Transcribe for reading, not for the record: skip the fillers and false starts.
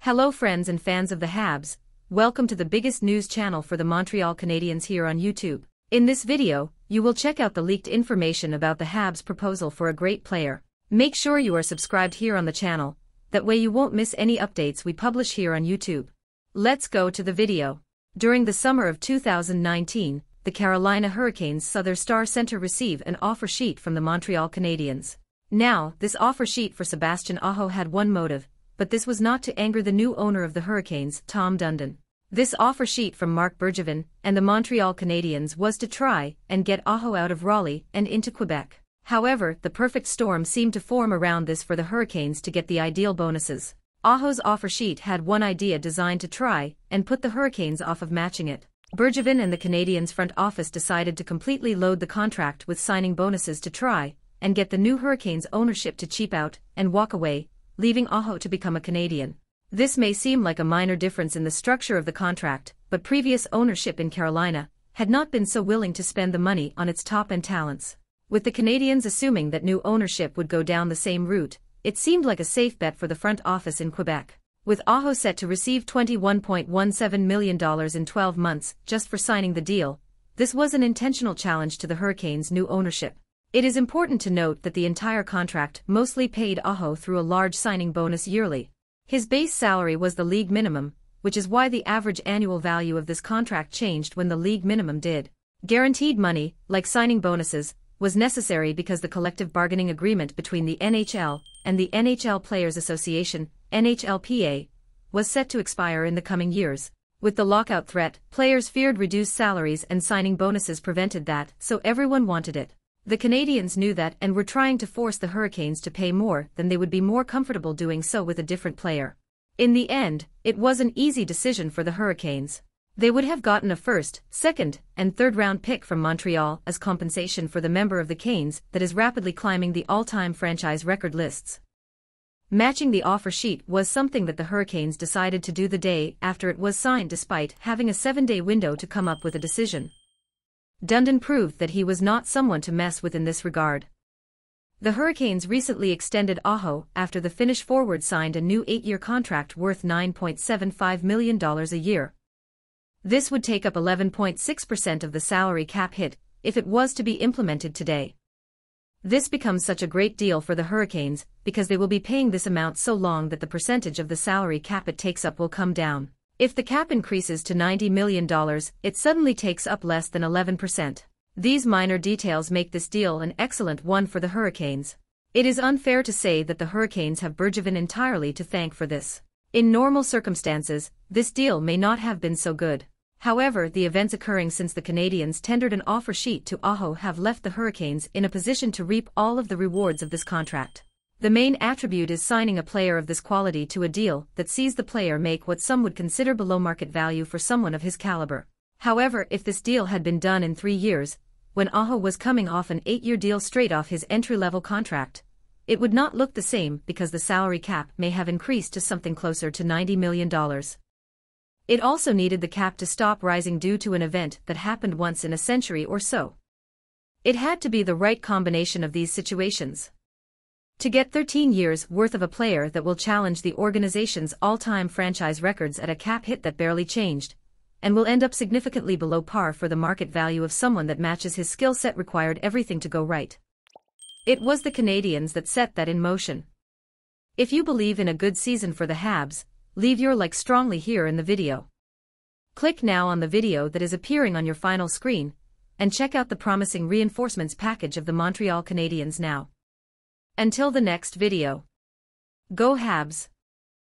Hello friends and fans of the Habs, welcome to the biggest news channel for the Montreal Canadiens here on YouTube. In this video, you will check out the leaked information about the Habs' proposal for a great player. Make sure you are subscribed here on the channel, that way you won't miss any updates we publish here on YouTube. Let's go to the video. During the summer of 2019, the Carolina Hurricanes saw their star center receive an offer sheet from the Montreal Canadiens. Now, this offer sheet for Sebastian Aho had one motive, but this was not to anger the new owner of the Hurricanes, Tom Dundon. This offer sheet from Marc Bergevin and the Montreal Canadiens was to try and get Aho out of Raleigh and into Quebec. However, the perfect storm seemed to form around this for the Hurricanes to get the ideal bonuses. Aho's offer sheet had one idea designed to try and put the Hurricanes off of matching it. Bergevin and the Canadiens front office decided to completely load the contract with signing bonuses to try and get the new Hurricanes ownership to cheap out and walk away, leaving Aho to become a Canadian. This may seem like a minor difference in the structure of the contract, but previous ownership in Carolina had not been so willing to spend the money on its top-end talents. With the Canadiens assuming that new ownership would go down the same route, it seemed like a safe bet for the front office in Quebec. With Aho set to receive $21.17 million in 12 months just for signing the deal, this was an intentional challenge to the Hurricanes' new ownership. It is important to note that the entire contract mostly paid Aho through a large signing bonus yearly. His base salary was the league minimum, which is why the average annual value of this contract changed when the league minimum did. Guaranteed money, like signing bonuses, was necessary because the collective bargaining agreement between the NHL and the NHL Players Association, NHLPA, was set to expire in the coming years. With the lockout threat, players feared reduced salaries and signing bonuses prevented that, so everyone wanted it. The Canadiens knew that and were trying to force the Hurricanes to pay more than they would be more comfortable doing so with a different player. In the end, it was an easy decision for the Hurricanes. They would have gotten a first, second, and third-round pick from Montreal as compensation for the member of the Canes that is rapidly climbing the all-time franchise record lists. Matching the offer sheet was something that the Hurricanes decided to do the day after it was signed despite having a 7-day window to come up with a decision. Dundon proved that he was not someone to mess with in this regard. The Hurricanes recently extended Aho after the Finnish forward signed a new 8-year contract worth $9.75 million a year. This would take up 11.6% of the salary cap hit if it was to be implemented today. This becomes such a great deal for the Hurricanes because they will be paying this amount so long that the percentage of the salary cap it takes up will come down. If the cap increases to $90 million, it suddenly takes up less than 11%. These minor details make this deal an excellent one for the Hurricanes. It is unfair to say that the Hurricanes have Bergevin entirely to thank for this. In normal circumstances, this deal may not have been so good. However, the events occurring since the Canadiens tendered an offer sheet to Aho have left the Hurricanes in a position to reap all of the rewards of this contract. The main attribute is signing a player of this quality to a deal that sees the player make what some would consider below market value for someone of his caliber. However, if this deal had been done in 3 years, when Aho was coming off an 8-year deal straight off his entry-level contract, it would not look the same because the salary cap may have increased to something closer to $90 million. It also needed the cap to stop rising due to an event that happened once in a century or so. It had to be the right combination of these situations. To get 13 years worth of a player that will challenge the organization's all-time franchise records at a cap hit that barely changed, and will end up significantly below par for the market value of someone that matches his skill set required everything to go right. It was the Canadiens that set that in motion. If you believe in a good season for the Habs, leave your like strongly here in the video. Click now on the video that is appearing on your final screen, and check out the promising reinforcements package of the Montreal Canadiens now. Until the next video. Go Habs!